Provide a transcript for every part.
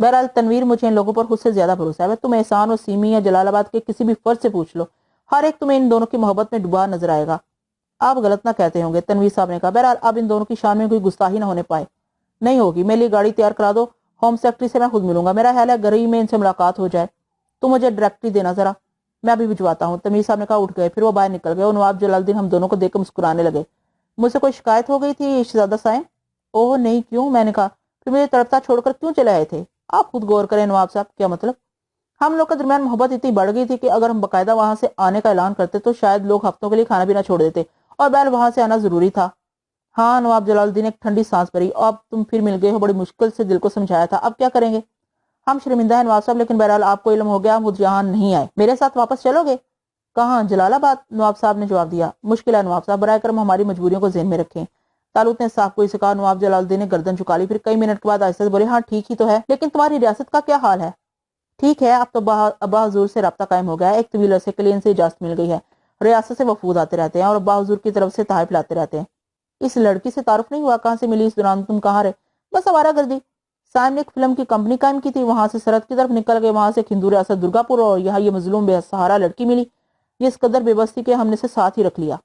बहरहाल तनवीर, मुझे इन लोगों पर खुद से ज्यादा भरोसा है। तुम एहसान और सीमी या जलालाबाद के किसी भी फर्द से पूछ लो, हर एक तुम्हें इन दोनों की मोहब्बत में डूबा नजर आएगा। आप गलत ना कहते होंगे, तनवीर साहब ने कहा। बहरहाल अब इन दोनों की शान में कोई गुस्ताखी ना होने पाए। नहीं होगी, मेरे लिए गाड़ी तैयार करा दो, होम सेक्रेटरी से मैं खुद मिलूंगा। मेरा ख्याल है गहरी में इनसे मुलाकात हो जाए। तो मुझे डायरेक्टरी देना जरा, मैं अभी भिजवाता हूँ। तनवीर साहब ने कहा। उठ गए, फिर वो बाहर निकल गए और नवाब जलालुद्दीन हम दोनों को देखकर मुस्कुराने लगे। मुझसे कोई शिकायत हो गई थी शहजादा साहब? ओह नहीं, क्यों? मैंने कहा। फिर मुझे तड़पता छोड़कर क्यों चले आए थे? आप खुद गौर करें नवाब साहब। क्या मतलब? हम लोग के दरमियान मोहब्बत इतनी बढ़ गई थी कि अगर हम बाकायदा वहां से आने का ऐलान करते तो शायद लोग हफ्तों के लिए खाना पीना छोड़ देते, और बैल वहां से आना जरूरी था। हाँ, नवाब जलालुद्दीन ने एक ठंडी सांस भरी। अब तुम फिर मिल गए हो, बड़ी मुश्किल से दिल को समझाया था, अब क्या करेंगे? हम शर्मिंदा है नवाब साहब, लेकिन बहरहाल आपको इल्म हो गया, हम जहां नहीं आए। मेरे साथ वापस चलोगे? कहाँ? जलालाबाद, नवाब साहब ने जवाब दिया। मुश्किल है नवाब साहब, बराए करम हमारी मजबूरियों को ज़हन में रखें। तालूत ने साफ कोई से कहा। नवाब जलालुद्दीन ने गर्दन झुका ली, फिर कई मिनट के बाद आहिस्ता से बोले, हाँ ठीक ही तो है, लेकिन तुम्हारी रियासत का क्या हाल है? ठीक है, अब तो अब्बा हुजूर से रब्ता कायम हो गया है। एक तवील अरसे के लिए इनसे इजाजत मिल गई है। रियासत से वफूद आते रहते हैं और अब्बा हुजूर की तरफ से तहफ लाते रहते हैं। इस लड़की से तारुफ नहीं हुआ? कहाँ से मिली इस दौरान? तुम कहाँ रहे? बस आवारागर्दी। साहब ने एक फिल्म की कंपनी कायम की थी, वहां से सरहद की तरफ निकल गए, वहां से खिंदू रियासत दुर्गापुर, और यहाँ ये मजलूम बेसहारा लड़की मिली। ये इस कदर बेबस थी कि हमने से साथ ही रख लिया।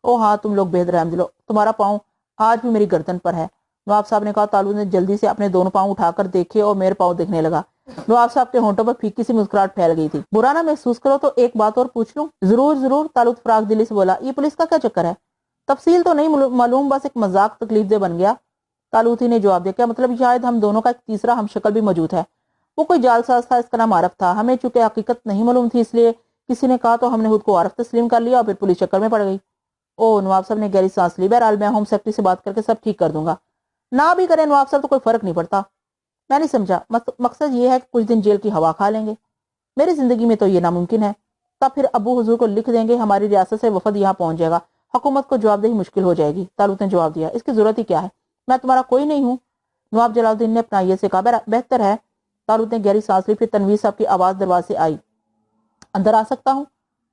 ओ हाँ, तुम लोग बेहद रहम दिलो, तुम्हारा पाँव आज भी मेरी गर्दन पर है, नवाब साहब ने कहा। तालू ने जल्दी से अपने दोनों पाँव उठाकर देखे और मेरे पाँव देखने लगा। नवाब साहब के होंठों पर फीकी सी मुस्कुराहट फैल गई थी। बुरा ना महसूस करो तो एक बात और पूछ लूं? जरूर जरूर, तालुत फराग दिली से बोला। ये पुलिस का क्या चक्कर है? तफसील तो नहीं मालूम, बस एक मजाक तकलीफ दे बन गया। तालूती ने जवाब दिया। क्या मतलब? शायद हम दोनों का एक तीसरा हमशकल भी मौजूद है। वो कोई जालसाज था, इसका नाम आरफ था। हमें चूंकि हकीकत नहीं मालूम थी, इसलिए किसी ने कहा तो हमने खुद को आरफ तस्लीम कर लिया और फिर पुलिस चक्कर में पड़ गई। ओ, नवाब साहब ने गहरी सांस ली। बहरहाल मैं होम सेक्रेटरी से बात करके सब ठीक कर दूंगा। ना भी करें नवाब साहब तो कोई फर्क नहीं पड़ता। मैं नहीं समझा। मकसद ये है कि कुछ दिन जेल की हवा खा लेंगे। मेरी जिंदगी में तो ये नामुमकिन है। तब फिर अबू हुजूर को लिख देंगे, हमारी रियासत से वफद यहाँ पहुंच जाएगा, हुकूमत को जवाबदेही मुश्किल हो जाएगी। तालूत ने जवाब दिया। इसकी जरूरत ही क्या है? मैं तुम्हारा कोई नहीं हूँ, नवाब जलालुद्दीन ने अपना ये से कहा। बेहतर है। तालूत ने गहरी सांस ली, फिर तनवीर साहब की आवाज दरवाजे से आई। अंदर आ सकता हूँ?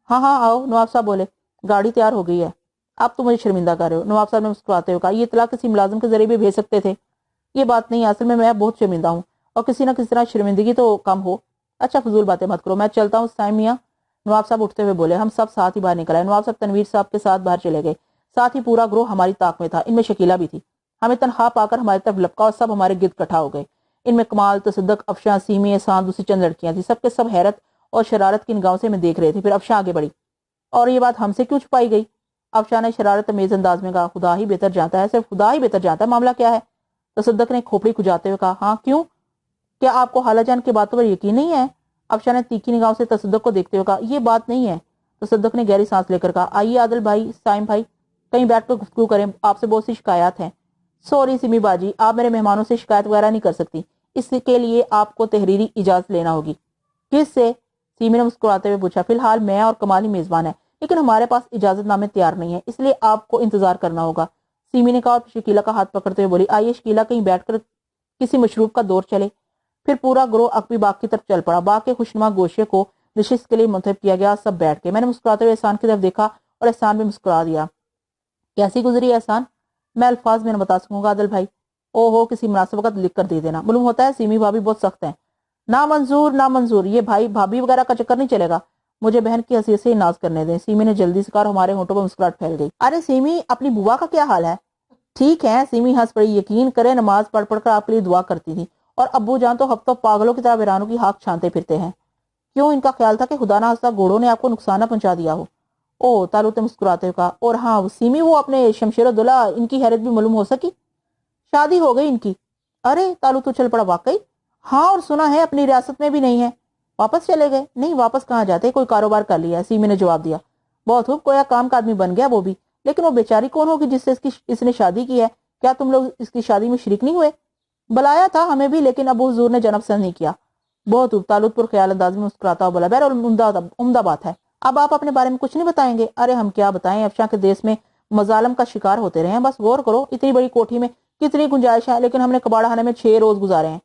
हाँ हाँ आओ, नवाब साहब बोले। गाड़ी तैयार हो गई है। आप तो मुझे शर्मिंदा कर रहे हो, नवाब साहब ने मुस्कुराते हुए कहा। ये इतला किसी मुलाजिम के जरिए भी भेज सकते थे। ये बात नहीं, असल में मैं बहुत शर्मिंदा हूँ और किसी न किसी तरह शर्मिंदगी तो कम हो। अच्छा फजूल बातें मत करो, मैं चलता हूँ साइम मियां, नवाब साहब उठते हुए बोले। हम सब साथ ही बाहर निकल आए। नवाब साहब तनवीर साहब के साथ बाहर चले गए। साथ ही पूरा ग्रोह हमारी ताक में था, इनमें शकीला भी थी। हमें तनख्वाह पाकर हमारी तरफ लपका और सब हमारे गिर्द इकट्ठा हो गए। इनमें कमाल, तसद्दुक, अफशा, सीमी, एहसान, दूसरी चंद लड़कियां थी। सबके सब हैरत और शरारत की निगाहों से हमें देख रहे थे। फिर अफशा आगे बढ़ी। और ये बात हमसे क्यों छुपाई गई? अफशा ने शरारत अमेज अंदाज में कहा। खुदा ही बेहतर जानता है, सिर्फ खुदा ही बेहतर जानता है, मामला क्या है? तसद्दुक ने खोपड़ी खुजाते हुए कहा। हाँ क्यों, क्या आपको खालाजान की बातों पर यकीन नहीं है? अफशा ने तीखी निगाहों से तसद्दुक को देखते हुए कहा। ये बात नहीं है। तसद्दुक ने गहरी सांस लेकर कहा। आइए आदिल भाई, साइम भाई, कहीं बैठ कर गुफ्तगू करें, आपसे बहुत सी शिकायत हैं। सॉरी सिमी बाजी, आप मेरे मेहमानों से शिकायत वगैरह नहीं कर सकती, इसके लिए आपको तहरीरी इजाजत लेना होगी। किससे? सीमी ने मुस्कुराते हुए पूछा। फिलहाल मैं और कमाली मेजबान है, लेकिन हमारे पास इजाजत नामे तैयार नहीं है, इसलिए आपको इंतजार करना होगा। सीमी ने कहा और शकीला का हाथ पकड़ते हुए बोली। आइए शकीला, कहीं बैठकर किसी मशरूब का दौर चले। फिर पूरा ग्रोह अकबी बाग की तरफ चल पड़ा। बाग के खुशनुमा गोशे को नशिस्त के लिए मुंतखब किया गया। सब बैठ गए। मैंने मुस्कुराते हुए एहसान की तरफ देखा और एहसान भी मुस्कुरा दिया। कैसी गुजरी एहसान? मैं अल्फाज में न बता सकूंगा आदिल भाई। ओहो, किसी मुनासिब वक्त लिख कर दे देना। मालूम होता है सीमी भाभी बहुत सख्त है। ना मंजूर, ना मंजूर, ये भाई भाभी वगैरह का चक्कर नहीं चलेगा। मुझे बहन की हैसियत से ही नाज करने दें। सीमी ने जल्दी से कहा। हमारे होंठों पर मुस्कुराहट फैल गई। अरे सीमी, अपनी बुआ का क्या हाल है? ठीक है। सीमी हंस पड़ी। यकीन करे नमाज पढ़ पढ़ कर आपके लिए दुआ करती थी, और अब्बू जान तो हफ्तों पागलों की तरह वीरानों की हाक छानते फिरते हैं। क्यों? इनका ख्याल था कि खुदा ना खास्ता घोड़ों ने आपको नुकसान न पहुंचा दिया हो। ओ, तालूत ने मुस्कुराते हुए कहा। और हाँ सीमी, वो अपने शमशेर दुल्हा, इनकी हैरत भी मालूम हो सकी? शादी हो गई इनकी। अरे, तालूत उछल पड़ा। वाकई? हाँ, और सुना है अपनी रियासत में भी नहीं है। वापस चले गए? नहीं, वापस कहाँ जाते, कोई कारोबार कर लिया है, सीमी ने जवाब दिया। बहुत खूब, कोई काम का आदमी बन गया वो भी। लेकिन वो बेचारी कौन होगी जिससे इसने शादी की है? क्या तुम लोग इसकी शादी में शरीक नहीं हुए? बुलाया था हमें भी, लेकिन अबू हुजूर ने जनाब पसंद नहीं किया। बहुत खूब, तालूत पर ख्याल अंदाज में मुस्कुराता हुआ बोला। बहरहाल उम्दा बात है। अब आप अपने बारे में कुछ नहीं बताएंगे? अरे हम क्या बताएं, अफशा के देश में मजालम का शिकार होते रहे हैं। बस गौर करो, इतनी बड़ी कोठी में कितनी गुंजाइश है, लेकिन हमने कबाड़ा खाने में 6 रोज गुजारे हैं।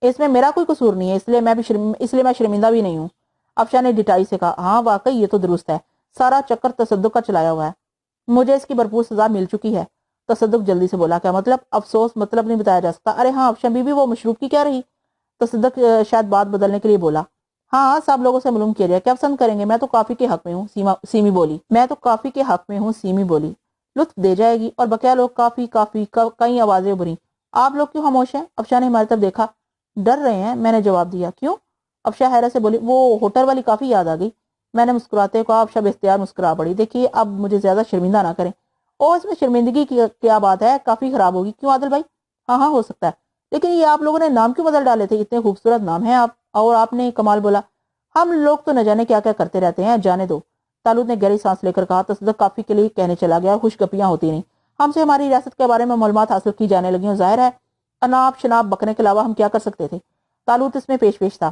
इसमें मेरा कोई कसूर नहीं है, इसलिए मैं शर्मिंदा भी नहीं हूँ। अफशा ने डिटाई से कहा। हाँ वाकई, ये तो दुरुस्त है। सारा चक्कर तसद्दुक का चलाया हुआ है। मुझे इसकी भरपूर सजा मिल चुकी है। तसद्दुक जल्दी से बोला। क्या मतलब? अफसोस, मतलब नहीं बताया जा सकता। अरे हाँ अफशा बीबी, वो मशरूब की क्या रही? تصدق शायद बात बदलने के लिए बोला। हाँ, सब लोगों से मालूम किया जाए, क्या पसंद करेंगे? मैं तो काफी के हक में हूँ, सीमी बोली। मैं तो काफी के हक में हूँ, सीमी बोली। लुत्फ दे जाएगी। और बकिया लोग काफी काफी कई आवाजें उभरी। आप लोग क्यों खामोश हैं? अफशा ने हमारी तरफ देखा। डर रहे हैं, मैंने जवाब दिया। क्यों? अफशा हैरत से बोली। वो होटल वाली काफी याद आ गई। मैंने मुस्कुराते हुए कहा। अफशा बेख्तियार मुस्कुरा पड़ी। देखिए, अब मुझे ज्यादा शर्मिंदा ना करें। ओ, इसमें शर्मिंदगी की क्या बात है? काफी खराब होगी। क्यों आदिल भाई? हाँ हाँ, हो सकता है, लेकिन ये आप लोगों ने नाम क्यों बदल डाले थे? इतने खूबसूरत नाम है आप। और आपने, कमाल बोला। हम लोग तो न जाने क्या क्या करते रहते हैं, जाने दो। तालूत ने गहरी सांस लेकर कहा। तसद्दुक काफी के लिए कहने चला गया। खुशगपियां होती नहीं। हमसे हमारी रियासत के बारे में मालूमात हासिल की जाने लगी और जाहिर है अनाप शनाप बकने के अलावा हम क्या कर सकते थे। तालूत इसमें पेश था।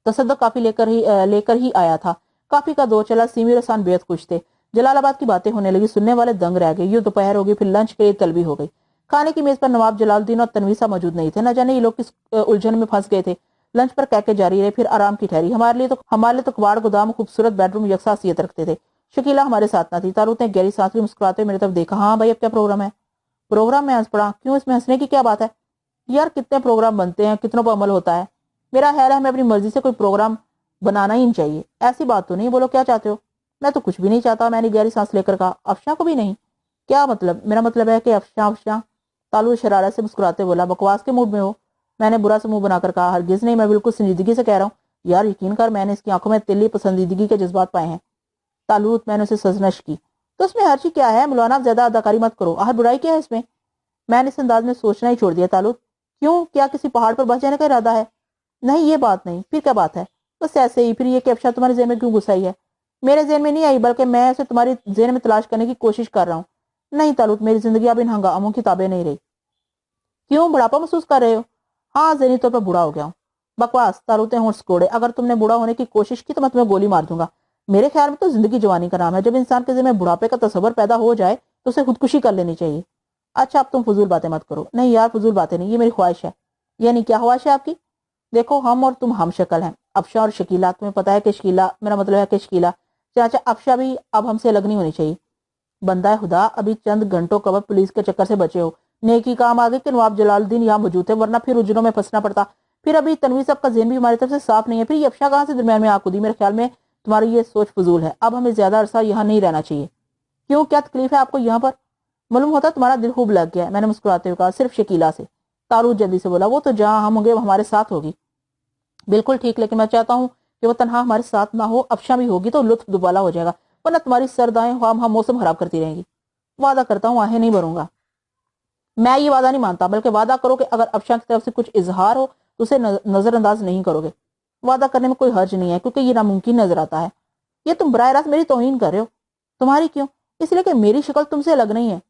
तसद्दुक काफी लेकर ही आया था। काफी का दौर चला। सीमी और हसन बेहद खुश थे। जलालाबाद की बातें होने लगी। सुनने वाले दंग रह गए। यूं दोपहर हो गई, फिर लंच के लिए तलबी हो गई। खाने की मेज पर नवाब जलालुद्दीन और तनवीसा मौजूद नहीं थे। न जाने ये लोग किस उलझन में फंस गए थे। लंच पर कहके जारी रहे, फिर आराम की ठहरी। हमारे लिए तो कबाड़ गोदाम खूबसूरत बेडरूम यकसा हैसियत रखते थे। शकीला हमारे साथ न थी। तालूत ने गहरी सांस ली, मुस्कुराते हुए मेरी तरफ देखा। हाँ भाई, अब क्या प्रोग्राम है? प्रोग्राम में हंस पड़ा। क्यों, इसमें हंसने की क्या बात है? यार, कितने प्रोग्राम बनते हैं, कितनों पर अमल होता है। मेरा ख्याल है हमें अपनी मर्जी से कोई प्रोग्राम बनाना ही नहीं चाहिए। ऐसी बात तो नहीं, बोलो क्या चाहते हो? मैं तो कुछ भी नहीं चाहता, मैंने गहरी सांस लेकर कहा। अफशा को भी नहीं? क्या मतलब? मेरा मतलब है कि अफशा। तालूत शरारत से मुस्कुराते बोला। बकवास के मूड में हो? मैंने बुरा सा मुंह बनाकर कहा। हरगिज नहीं, मैं बिल्कुल संजीदगी से कह रहा हूँ। यार यकीन कर, मैंने इसकी आंखों में तिली पसंदीदगी के जज्बात पाए हैं। तालूत, मैंने उसे सजनश की। तो इसमें हर्ची क्या है? मौलाना, आप ज्यादा अदाकारी मत करो। हर बुराई क्या है इसमें? मैंने इस अंदाज में सोचना ही छोड़ दिया। तालूत, क्यों, क्या किसी पहाड़ पर बस जाने का इरादा है? नहीं, ये बात नहीं। फिर क्या बात है? बस ऐसे ही। फिर ये कि अफशा तुम्हारे जेहन में क्यों घुस आई है? मेरे जेहन में नहीं आई, बल्कि मैं उसे तुम्हारी जेहन में तलाश करने की कोशिश कर रहा हूँ। नहीं तालूत, मेरी जिंदगी अब इन हंगामों की ताबे नहीं रही। क्यों, बुढ़ापा महसूस कर रहे हो? हाँ, ज़हनी तौर पर बूढ़ा हो गया हूँ। बकवास। तालूत ने होंठ सिकोड़े। अगर तुमने बूढ़ा होने की कोशिश की तो मैं तुम्हें गोली मार दूंगा। मेरे ख्याल में तो जिंदगी जवानी का नाम है। जब इंसान के ज़हन में बुढ़ापे का तस्वर पैदा हो जाए तो उसे खुदकुशी कर लेनी चाहिए। अच्छा, अब तुम फजूल बातें मत करो। नहीं यार, फजूल बातें नहीं, ये मेरी ख्वाहिश है। यानी क्या ख्वाहिश है आपकी? देखो, हम और तुम हमशक्ल हैं, अफशा और शकीला। तुम्हें पता है कि शकीला, मेरा मतलब है कि शकीला चाचा, अफशा भी अब हमसे अलग नहीं होनी चाहिए। बंदा खुदा, अभी चंद घंटों कबल पुलिस के चक्कर से बचे हो। नेकी काम आगे कि नवाब जलालुद्दीन यहाँ मौजूद थे, वरना फिर उलझनों में फंसना पड़ता। फिर अभी तनवीर साहब का ज़हन भी हमारी तरफ से साफ नहीं है। फिर ये अफशा कहाँ से दरमियान में आ कूदी? मेरे ख्याल में तुम्हारी ये सोच फजूल है। अब हमें ज्यादा अरसा यहाँ नहीं रहना चाहिए। क्यों, क्या तकलीफ है आपको यहाँ पर? मालूम होता तुम्हारा दिल खूब लग गया है। मैंने मुस्कुराते हुए कहा। सिर्फ शकीला से। तालूत जल्दी से बोला। वो तो जहाँ हम होंगे वो हमारे साथ होगी। बिल्कुल ठीक, लेकिन मैं चाहता हूँ कि वो तनहा हमारे साथ ना हो। अफशा भी होगी तो लुत्फ दुबाला हो जाएगा, वरना तुम्हारी सरदाएं हम मौसम खराब करती रहेंगी। वादा करता हूँ आहें नहीं भरूंगा। मैं ये वादा नहीं मानता, बल्कि वादा करो कि अगर अफशा की तरफ से कुछ इजहार हो तो उसे नजरअंदाज नहीं करोगे। वादा करने में कोई हर्ज नहीं है, क्योंकि ये नामुमकिन नजर आता है। ये तुम बराह रास्त मेरी तौहीन कर रहे हो। तुम्हारी क्यों? इसलिए कि मेरी शक्ल तुमसे अलग नहीं है।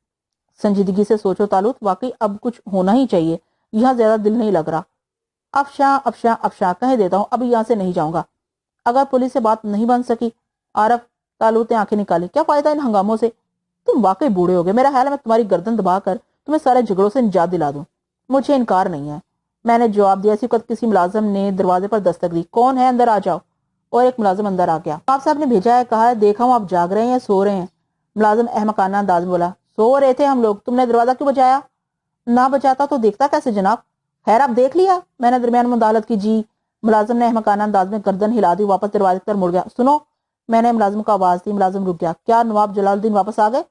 संजीदगी से सोचो तालूत, वाकई अब कुछ होना ही चाहिए। यहाँ ज्यादा दिल नहीं लग रहा। अफशा अफशा अफशा कह देता हूँ, अभी यहाँ से नहीं जाऊंगा अगर पुलिस से बात नहीं बन सकी। आरफ, तालूत ने आंखें निकाली। क्या फायदा इन हंगामों से? तुम वाकई बूढ़े हो गए। मेरा ख्याल है मैं तुम्हारी गर्दन दबाकर तुम्हें सारे झगड़ों से निजात दिला दूं। मुझे इनकार नहीं है, मैंने जवाब दिया। इसी वक्त किसी मुलाजिम ने दरवाजे पर दस्तक दी। कौन है? अंदर आ जाओ। और एक मुलाजिम अंदर आ गया। आप साहब ने भेजा है, कहा है देखा हूँ आप जाग रहे हैं या सो रहे हैं। मुलाजिम अहमकाना अंदाज में बोला। सो रहे थे हम लोग। तुमने दरवाजा क्यों बजाया? ना बजाता तो देखता कैसे जनाब। खैर, आप देख लिया? मैंने दरमियान में मुदाखलत की। जी। मुलाजिम ने अहमकाना अंदाज में गर्दन हिला दी, वापस दरवाजे पर मुड़ गया। सुनो, मैंने मुलाजिम को आवाज दी। मुलाजिम रुक गया। क्या नवाब जलालुद्दीन वापस आ गए?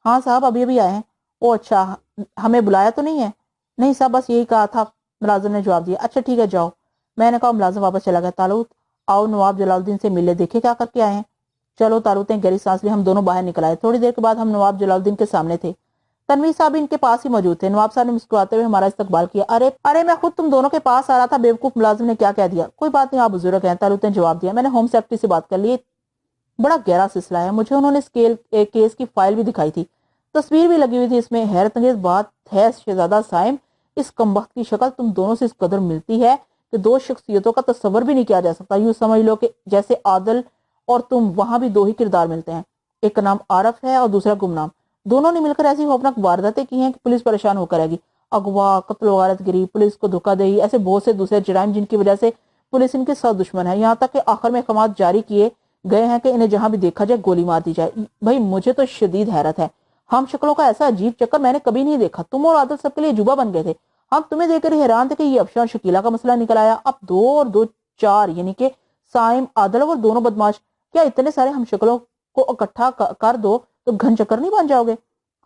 हाँ साहब, अभी अभी आए हैं। ओ अच्छा, हमें बुलाया तो नहीं है? नहीं साहब, बस यही कहा था, मुलाजिम ने जवाब दिया। अच्छा ठीक है, जाओ। मैंने कहा। मुलाजिम वापस चला गया। तालूत, आओ नवाब जलालुद्दीन से मिले, देखे क्या करके आए हैं। चलो। तालूत ने गहरी सांस ली। हम दोनों बाहर निकल आए। थोड़ी देर के बाद हम नवाब जलालुद्दीन के सामने थे। तनवीर साहब इनके पास ही मौजूद थे। नवाब साहब ने मुस्कुराते हुए हमारा इस्तकबाल किया। अरे अरे, मैं खुद तुम दोनों के पास आ रहा था। बेवकूफ, मुलाजिम ने क्या कह दिया? कोई बात नहीं, आप बुजुर्ग हैं, तालूत ने जवाब दिया। मैंने होम सेक्रेटरी से बात कर ली। बड़ा गहरा सिलसिला है। मुझे उन्होंने केस की फाइल भी दिखाई थी, तस्वीर भी लगी हुई थी इसमें। हैरत अंगेज बात है शहजादा साइम, इस कमबख्त की शक्ल तुम दोनों से इस कदर मिलती है कि दो शख्सियतों का तस्वर भी नहीं किया जा सकता। यूं समझ लो कि जैसे आदल और तुम, वहां भी दो ही किरदार मिलते हैं। एक का नाम आरफ है और दूसरा गुमनाम। दोनों ने मिलकर ऐसी खौफनाक वारदातें की हैं कि पुलिस परेशान होकर रहेगी। अगवा, कत्ल, गारतगिरी, पुलिस को धोखा दही, ऐसे बहुत से दूसरे जराइम जिनकी वजह से पुलिस इनके साथ दुश्मन है। यहाँ तक कि आखिर में अहकाम जारी किए गए हैं कि इन्हें जहां भी देखा जाए गोली मार दी जाए। भाई मुझे तो शदीद हैरत है। हम शक्लों का ऐसा अजीब चक्कर मैंने कभी नहीं देखा। तुम और आदल सबके लिए जुबा बन गए थे। हम तुम्हें देखकर हैरान थे कि ये अफशा और शकीला का मसला निकल आया। अब 2 और 2 4 यानी कि साइम, आदल और दोनों बदमाश, क्या इतने सारे हमशक्लों को इकट्ठा कर दो तो घन चक्कर नहीं बन जाओगे?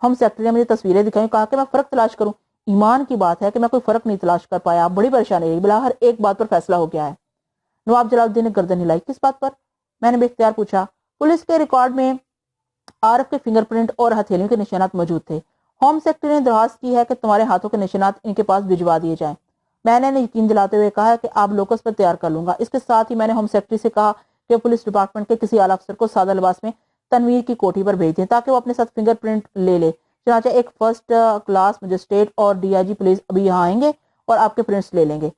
हम सेक्रेटरी ने मुझे तस्वीरें दिखाई, कहा कि मैं फर्क तलाश करूं। ईमान की बात है कि मैं कोई फर्क नहीं तलाश कर पाया। बड़ी परेशानी रही। बिला हर एक बात पर फैसला हो गया है। नवाब जलालुद्दीन ने गर्दन हिलाई। किस बात पर? मैंने बेख्तियार पूछा। पुलिस के रिकॉर्ड में आरफ के फिंगरप्रिंट और हथेलियों के निशानात मौजूद थे। होम सेक्रेटरी ने दरखास्त की है कि तुम्हारे हाथों के निशानात इनके पास भिजवा दिए जाएं। मैंने यकीन दिलाते हुए कहा कि आप लोकस पर तैयार कर लूंगा। इसके साथ ही मैंने होम सेक्रेटरी से कहा कि पुलिस डिपार्टमेंट के किसी आला अफसर को सादा लिबास में तनवीर की कोठी पर भेज दें ताकि वो अपने साथ फिंगरप्रिंट ले ले। चनाचा एक फर्स्ट क्लास मजिस्ट्रेट और डीआईजी पुलिस अभी यहाँ आएंगे और आपके प्रिंट्स ले लेंगे।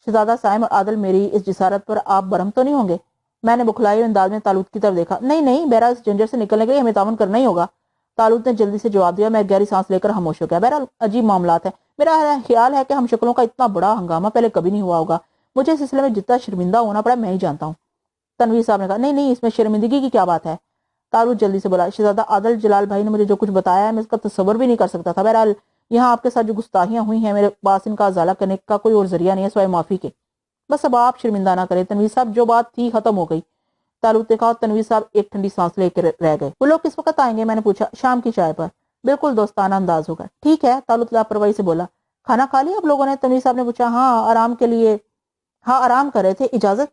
शहजादा साइम और आदल, मेरी इस जिसारत पर आप बरहम तो नहीं होंगे? मैंने बुखलाई अंदाज में तालूत की तरफ देखा। नहीं नहीं, बहरहाल इस झंझट से निकलने के लिए हमें तावन करना ही होगा। तालूत ने जल्दी से जवाब दिया। मैं गहरी सांस लेकर खामोश हो गया। बहरहाल अजीब मामलात है। मेरा ख्याल है कि हम शक्लों का इतना बड़ा हंगामा पहले कभी नहीं हुआ होगा। मुझे इस सिलसिले में जितना शर्मिंदा होना पड़ा मैं ही जानता हूँ। तनवीर साहब ने कहा, नहीं नहीं, इसमें शर्मिंदगी की क्या बात है? तालूत जल्दी से बोला, शहजादा आदल जलाल भाई ने मुझे जो कुछ बताया है मैं इसका तस्वर भी नहीं कर सकता था। बहरहाल यहाँ आपके साथ जो गुस्ताखियां हुई हैं, मेरे पास इनका अजाला करने का कोई और जरिया नहीं है सिवाय माफी के। बस अब आप शर्मिंदा ना करें तनवीर साहब, जो बात थी खत्म हो गई। तालूत ने कहा। तनवीर साहब एक ठंडी सांस लेकर रह गए। वो लोग किस वक्त आएंगे? मैंने पूछा। शाम की चाय पर। बिल्कुल दोस्ताना अंदाज होगा। ठीक है, तालूत लापरवाही से बोला। खाना खा लिया आप लोगों ने? तनवीर साहब ने पूछा। हाँ, आराम के लिए। हाँ, आराम कर रहे थे। इजाजत?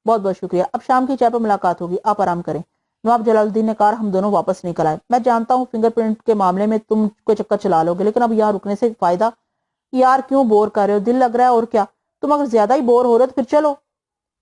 बहुत बहुत शुक्रिया। अब शाम की चाय पर मुलाकात होगी, आप आराम करें। नवाब जलालुद्दीन ने कहा। हम दोनों वापस निकल आए। मैं जानता हूँ फिंगरप्रिंट के मामले में तुम कोई चक्कर चला लोगे, लेकिन अब यहाँ रुकने से फायदा? यार क्यों बोर कर रहे हो? दिल लग रहा है और क्या? तुम अगर ज्यादा ही बोर हो रहे हो तो फिर चलो।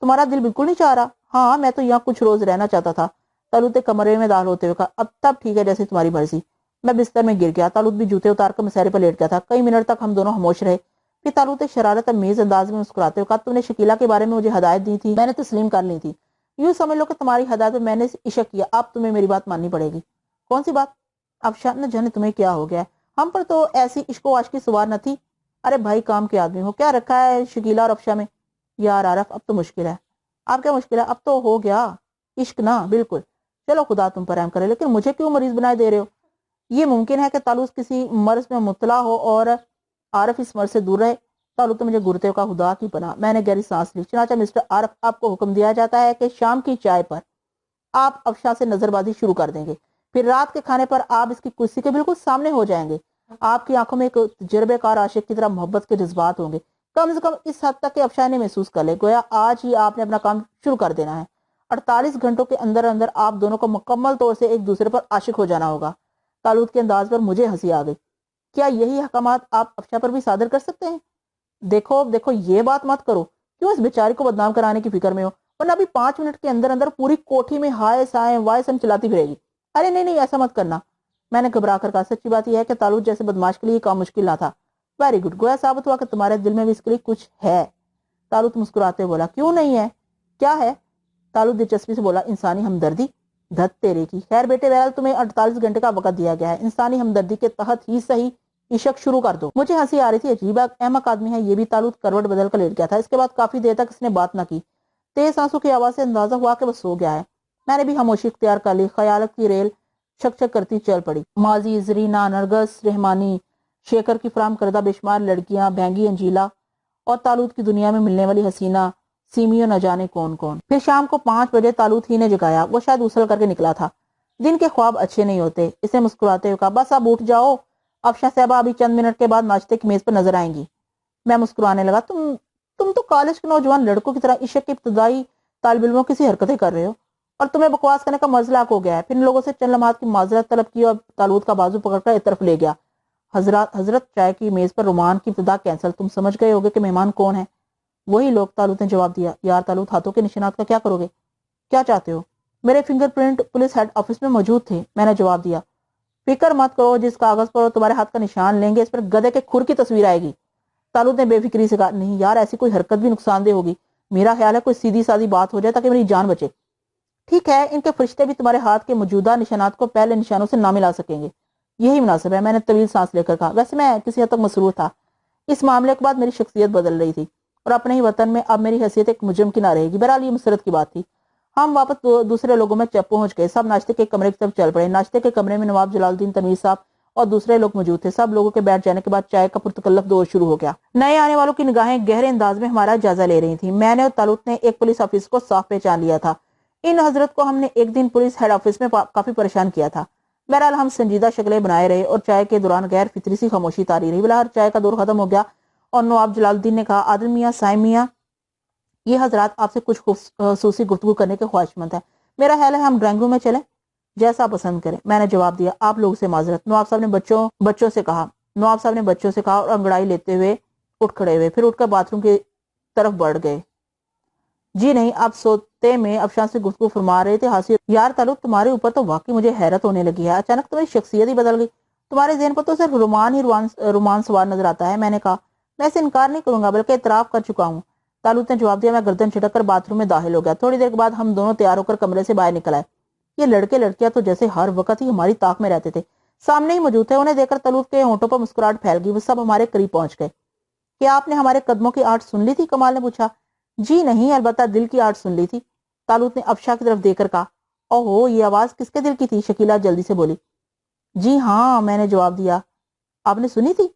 तुम्हारा दिल बिल्कुल नहीं चाह रहा? हाँ, मैं तो यहाँ कुछ रोज रहना चाहता था। तालूत कमरे में दाखिल होते हुए कहा। अब तब ठीक है, जैसी तुम्हारी मर्जी। मैं बिस्तर में गिर गया। तालूत भी जूते उतार कर मसहरे पर लेट गया था। कई मिनट तक हम दोनों खामोश रहे। फिर तालूत शरारत अमीज अंदाज में मुस्कुराते हुए कहा, तुमने शकीला के बारे में मुझे हदायत दी थी, मैंने तस्लीम कर ली थी। यूं समझ लो कि तुम्हारी हदायत में मैंने इशक किया। अब तुम्हें मेरी बात माननी पड़ेगी। कौन सी बात? अब शायद न जाने तुम्हें क्या हो गया। हम पर तो ऐसी इश्को आशकी सवार न थी। अरे भाई, काम के आदमी हो, क्या रखा है शकीला और अफशा में? यार आरफ, अब तो मुश्किल है। अब क्या मुश्किल है? अब तो हो गया इश्क ना। बिल्कुल। चलो खुदा तुम पर रहम करे, लेकिन मुझे क्यों मरीज बनाए दे रहे हो? ये मुमकिन है कि तालूत किसी मर्ज में मुब्तला हो और आरफ इस मर्ज से दूर रहे। तालूत तो मुझे गुरते का खुदा की पनाह। मैंने गहरी सांस ली। चनाचा मिस्टर आरफ, आपको हुक्म दिया जाता है कि शाम की चाय पर आप अफशा से नजरबाजी शुरू कर देंगे। फिर रात के खाने पर आप इसकी कुर्सी के बिल्कुल सामने हो जाएंगे। आपकी आंखों में एक तजर्बेकार आशिक की तरह मोहब्बत के जज्बात होंगे। कम से कम इस हद तक कि अफशा ने महसूस कर ले गोया आज ही आपने अपना काम शुरू कर देना है। 48 घंटों के अंदर अंदर आप दोनों को मुकम्मल तौर से एक दूसरे पर आशिक हो जाना होगा। तालूत के अंदाज पर मुझे हंसी आ गई। क्या यही हकामात आप अफशा पर भी सादर कर सकते हैं? देखो देखो, ये बात मत करो। क्यों इस बेचारी को बदनाम कराने की फिक्र में हो? वरना अभी 5 मिनट के अंदर अंदर पूरी कोठी में हाय साए वाय सम चलाती फिरेगी। अरे नहीं नहीं, ऐसा मत करना। मैंने घबरा कर कहा। सच्ची बात यह है कि तालूत जैसे बदमाश के लिए काम मुश्किल ना था। वेरी गुड, गोया साबित हुआ कि तुम्हारे दिल में भी इसके लिए कुछ है। तालूत मुस्कुराते बोला। क्यों नहीं है? क्या है? तालूत दिलचस्पी से बोला। इंसानी हमदर्दी। धत तेरे की। खैर बेटे, बहरहाल तुम्हें 48 घंटे का वक्त दिया गया है। इंसानी हमदर्दी के तहत ही सही इशक शुरू कर दो। मुझे हंसी आ रही थी। अजीब अहमक आदमी है ये भी। तालूत करवट बदल कर लेट गया था। इसके बाद काफी देर तक इसने बात न की। तेज सांसों की आवाज से अंदाजा हुआ कि वह सो गया है। मैंने भी खामोशी इख्तियार कर ली। ख्यालत की रेल छक छक करती चल पड़ी। माजी, जरीना, नरगस, रहमानी, शेखर की फराम करदा बेशुमार लड़कियां, बैंगी, अंजीला और तालूत की दुनिया में मिलने वाली हसीना सीमियो न जाने कौन कौन। फिर शाम को 5 बजे तालूत ही ने जगाया। वो शायद उछल करके निकला था। दिन के ख्वाब अच्छे नहीं होते। इसने मुस्कुराते हुए कहा। बस अब उठ जाओ, अफशा साहबा अभी चंद मिनट के बाद नाश्ते की मेज पर नजर आएंगी। मैं मुस्कुराने लगा। तुम तो कॉलेज के नौजवान लड़कों की तरह इश्क की इब्तदाई तालिब इल्मों की सी हरकतें कर रहे हो और तुम्हें बकवास करने का मजलाक हो गया है। फिर इन लोगों से चंद लम्हात की माजरत तलब की और तालूत का बाजू पकड़कर एक तरफ ले गया। हजरत चाय की मेज पर रोमान की इब्तदा कैंसल। तुम समझ गए होगे कि मेहमान कौन है? वही लोग, तालूत ने जवाब दिया। यार तालूत, हाथों के निशानात का क्या करोगे? क्या चाहते हो? मेरे फिंगरप्रिंट पुलिस हेड ऑफिस में मौजूद थे। मैंने जवाब दिया। फिक्र मत करो, जिस कागज पर तुम्हारे हाथ का निशान लेंगे इस पर गधे के खुर की तस्वीर आएगी। तालूत ने बेफिक्री से कहा। नहीं यार, ऐसी कोई हरकत भी नुकसानदेह होगी। मेरा ख्याल है कोई सीधी सादी बात हो जाए ताकि मेरी जान बचे। ठीक है, इनके फरिश्ते भी तुम्हारे हाथ के मौजूदा निशानात को पहले निशानों से ना मिला सकेंगे। यही मुनासिब है। मैंने तवील सांस लेकर कहा। वैसे मैं किसी हद तक मसरूर था। इस मामले के बाद मेरी शख्सियत बदल रही थी और अपने ही वतन में अब मेरी हैसियत एक मुजरिम की ना रहेगी। बहरहाल ये मुसरत की बात थी। हम वापस दूसरे लोगों में पहुंच गए। सब नाश्ते के कमरे की तरफ चल पड़े। नाश्ते के कमरे में नवाब जलालुद्दीन, तनवीर साहब और दूसरे लोग मौजूद थे। सब लोगों के बैठ जाने के बाद चाय का पुरतकल्लफ दौर शुरू हो गया। नए आने वालों की निगाहें गहरे अंदाज में हमारा जायजा ले रही थी। मैंने और तालूत ने एक पुलिस ऑफिस को साफ पहचान लिया था। इन हजरत को हमने एक दिन पुलिस हेड ऑफिस में काफी परेशान किया था। बहरहाल हम संजीदा शक्लें बनाए रहे और चाय के दौरान गैर फितरी सी खामोशी तारी रही। बहरहाल चाय का दौर खत्म हो गया और नवाब जलालुद्दीन ने कहा, आदिल मियाँ, साइम मियाँ, ये हजरात आपसे कुछ खूबसूसी गुफ्तगू करने के ख्वाहिशमंद है। मेरा ख्याल है हम ड्राइंग रूम में चलें, जैसा पसंद करें। मैंने जवाब दिया, आप लोगों से माजरत। नवाब साहब ने बच्चों से कहा और अंगड़ाई लेते हुए उठ खड़े हुए, फिर उठकर बाथरूम की तरफ बढ़ गए। जी नहीं, आप सोते में अफशान से गुफ्तगू फरमा रहे थे। हासिल, यार तालुक, तुम्हारे ऊपर तो वाकई मुझे हैरत होने लगी है। अचानक तुम्हारी शख्सियत ही बदल गई। तुम्हारे ज़हन पर तो सिर्फ रोमान सवार नजर आता है। मैंने कहा, मैं इसे इनकार नहीं करूंगा, बल्कि इतराफ कर चुका हूँ। तालुक ने जवाब दिया। मैं गर्दन झटक कर बाथरूम में दाखिल हो गया। थोड़ी देर के बाद हम दोनों तैयार होकर कमरे से बाहर निकल आए। ये लड़के लड़कियां तो जैसे हर वक्त ही हमारी ताक में रहते थे, सामने ही मौजूद थे। उन्हें देखकर तालुक के होंठों पर मुस्कुराहट फैल गई। वो सब हमारे करीब पहुंच गए। क्या आपने हमारे कदमों की आहट सुन ली थी? कमाल ने पूछा। जी नहीं, अलबत्ता दिल की आहट सुन ली थी। तालुक ने अफशा की तरफ देखकर कहा। ओहो, ये आवाज किसके दिल की थी? शकीला जल्दी से बोली। जी हाँ, मैंने जवाब दिया। आपने सुनी थी?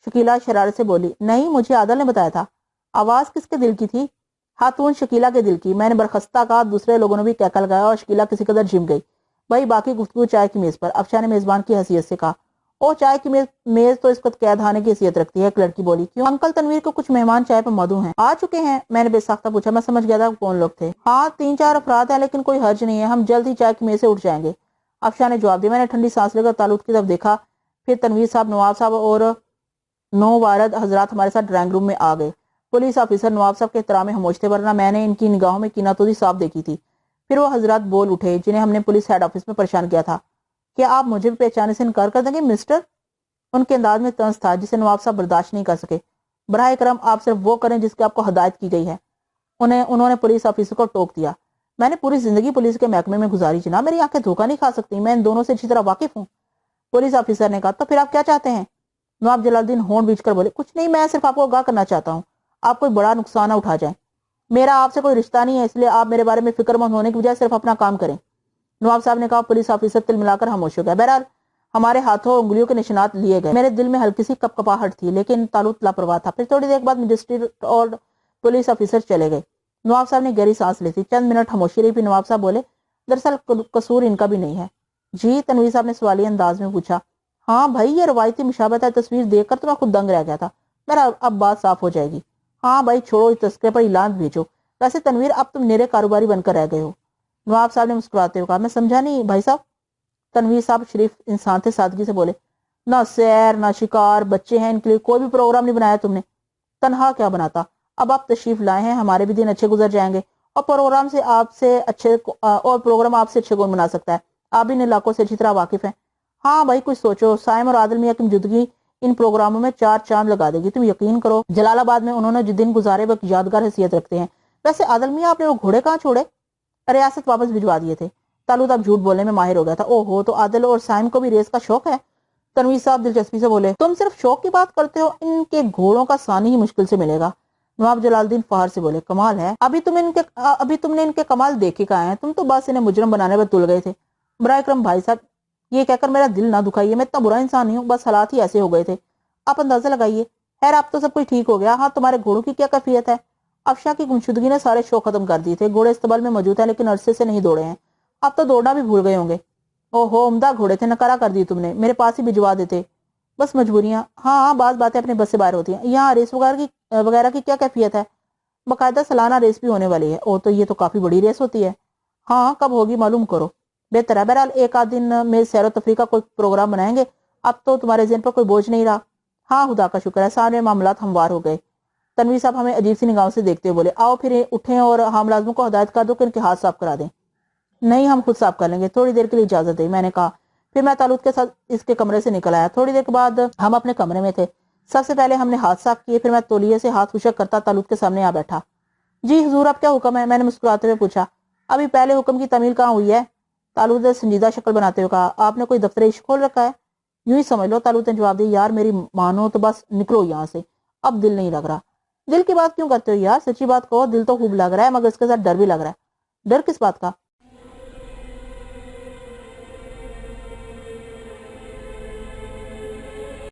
शकीला शरारत से बोली। नहीं, मुझे आदल ने बताया था। आवाज किसके दिल की थी? खातून शकीला के दिल की। मैंने बरखस्ता कहा। दूसरे लोगों ने भी टैका लगाया और शकीला किसी कदर झिम गई। भाई बाकी गुफ्तगू चाय की मेज पर। अफशा ने मेजबान की हैसियत से कहा। ओ, चाय की मेज तो इस वक्त कैद खाने की हैसियत रखती है। एक लड़की बोली। क्यों अंकल तनवीर को कुछ मेहमान चाय पर मौजूद हैं? आ चुके हैं? मैंने बेसाख्ता पूछा। मैं समझ गया था कौन लोग थे। हाँ, 3-4 अफराद हैं, लेकिन कोई हर्ज नहीं है। हम जल्द ही चाय की मेज से उठ जाएंगे, अफशा ने जवाब दिया। मैंने ठंडी सांस लेकर तालुक की तरफ देखा। फिर तनवीर साहब, नवाब साहब और 9 वारद हजरात हमारे साथ ड्राइंग रूम में आ गए। पुलिस ऑफिसर नवाब साहब के एहतराम में खामोश थे, वरना मैंने इनकी निगाहों में कीनातोज़ी साफ देखी थी। फिर वो हजरात बोल उठे जिन्हें हमने पुलिस हेड ऑफिस में परेशान किया था। क्या आप मुझे भी पहचाने से इनकार कर देंगे मिस्टर? उनके अंदाज में तंज था जिसे नवाब साहब बर्दाश्त नहीं कर सके। बराए करम आप सिर्फ वो करें जिसकी आपको हदायत की गई है, उन्होंने पुलिस ऑफिसर को टोक दिया। मैंने पूरी जिंदगी पुलिस के महकमे में गुजारी जनाब, मेरी आंखें धोखा नहीं खा सकती। मैं इन दोनों से अच्छी तरह वाकिफ हूँ। पुलिस ऑफिसर ने कहा। तो फिर आप क्या चाहते हैं? नवाब जलालुद्दीन होंठ बीच कर बोले। कुछ नहीं, मैं सिर्फ आपको आगाह करना चाहता हूँ, आप कोई बड़ा नुकसान ना उठा जाए। मेरा आपसे कोई रिश्ता नहीं है, इसलिए आप मेरे बारे में फिक्रमंद होने की बजाय सिर्फ अपना काम करें, नवाब साहब ने कहा। पुलिस ऑफिसर तिल मिलाकर खामोश हो गया। बहरहाल हमारे हाथों और उंगलियों के निशानात लिए गए। मेरे दिल में हल्की सी कपकपाहट थी, लेकिन तालुक लापरवाह था। फिर थोड़ी देर बाद मजिस्ट्रेट और पुलिस ऑफिसर चले गए। नवाब साहब ने गहरी सांस ली थी। चंद मिनट खामोशी रही। फिर नवाब साहब बोले, दरअसल कसूर इनका भी नहीं है। जी? तनवीर साहब ने सवालिया अंदाज में पूछा। हाँ भाई, ये रवायती मुशाबहत है। तस्वीर देखकर तो मैं खुद दंग रह गया था। मेरा अब बात साफ हो जाएगी। हाँ भाई छोड़ो, इस तस्करे पर इलान भेजो। वैसे तनवीर, अब तुम मेरे कारोबारी बनकर रह गए हो, नवाब साहब ने मुस्कुराते हुए कहा। मैं समझा नहीं भाई साहब। तनवीर साहब शरीफ इंसान थे, सादगी से बोले। ना सैर ना शिकार, बच्चे हैं, इनके लिए कोई भी प्रोग्राम नहीं बनाया तुमने। तनहा क्या बनाता? अब आप तशरीफ लाए हैं, हमारे भी दिन अच्छे गुजर जाएंगे और प्रोग्राम आपसे अच्छे कौन बना सकता है? आप भी इन इलाकों से अच्छी तरह वाकिफ हैं। हाँ भाई कुछ सोचो, साइम और आदिल मियाँ की मौजूदगी इन प्रोग्रामों में 4 चांद लगा देगी। तुम यकीन करो, जलालाबाद में उन्होंने जो दिन गुजारे वो यादगार हैसियत रखते हैं। वैसे आदिल मियाँ, आपने वो घोड़े कहाँ छोड़े? रियासत वापस भिजवा दिए थे। तालुत अब झूठ बोलने में माहिर हो गया था। ओहो, तो आदिल और साइम को भी रेस का शौक है? तनवीर साहब दिलचस्पी से बोले। तुम सिर्फ शौक की बात करते हो, इनके घोड़ों का सानी ही मुश्किल से मिलेगा। नवाब जलालुद्दीन फहार से बोले। कमाल है, अभी तुमने इनके कमाल देखे कहाँ हैं? तुम तो बस इन्हें मुजरम बनाने पर तुल गए थे। बराए करम भाई साहब, ये कहकर मेरा दिल ना दुखाइए, मैं इतना बुरा इंसान नहीं हूँ, बस हालात ही ऐसे हो गए थे, आप अंदाजा लगाइए। खैर अब तो सब कुछ ठीक हो गया। हाँ, तुम्हारे घोड़ों की क्या कैफियत है? अफशा की गुमशुदगी ने सारे शौक खत्म कर दिए थे। घोड़े इस्तबल में मौजूद हैं, लेकिन अरसे से नहीं दौड़े हैं। अब तो दौड़ना भी भूल गए होंगे। ओहो, उम्दा घोड़े थे, नकारा कर दी तुमने। मेरे पास ही भिजवा देते। बस मजबूरियां। हाँ, बात बातें अपने बस से बाहर होती हैं। यहाँ रेस वगैरह की क्या कैफियत है? बाकायदा सालाना रेस भी होने वाली है। ओ, तो ये तो काफी बड़ी रेस होती है। हाँ, कब होगी मालूम करो। बेहतर है। बहरहाल एक आध दिन में सैर तफरी का कोई प्रोग्राम बनाएंगे। अब तो तुम्हारे ज़हन पर कोई बोझ नहीं रहा। हाँ, खुदा का शुक्र है, सारे मामलात हमवार हो गए। तनवीर साहब हमें अजीब सी निगाहों से देखते हुए बोले। आओ फिर उठें और हम मुलाजिमों को हदायत कर दो कि इनके हाथ साफ करा दें। नहीं, हम खुद साफ कर लेंगे, थोड़ी देर के लिए इजाजत दें, मैंने कहा। फिर मैं तालुत के साथ इसके कमरे से निकल आया। थोड़ी देर के बाद हम अपने कमरे में थे। सबसे पहले हमने हाथ साफ किए, फिर मैं तौलिए से हाथ खुशक करता तालुत के सामने आ बैठा। जी हुजूर, अब क्या हुक्म है? मैंने मुस्कुराते हुए पूछा। अभी पहले हुक्म की तमील कहाँ हुई है? तालुत ने संजीदा शक्ल बनाते हुए कहा। आपने कोई दफ्तर इश्क खोल रखा है? यूं ही समझ लो, तालुत ने जवाब दिया। यार मेरी मानो तो बस निकलो यहाँ से, अब दिल नहीं लग रहा। दिल की बात क्यों करते हो यार, सच्ची बात कहो। दिल तो खूब लग रहा है, मगर इसके साथ डर भी लग रहा है। डर किस बात का?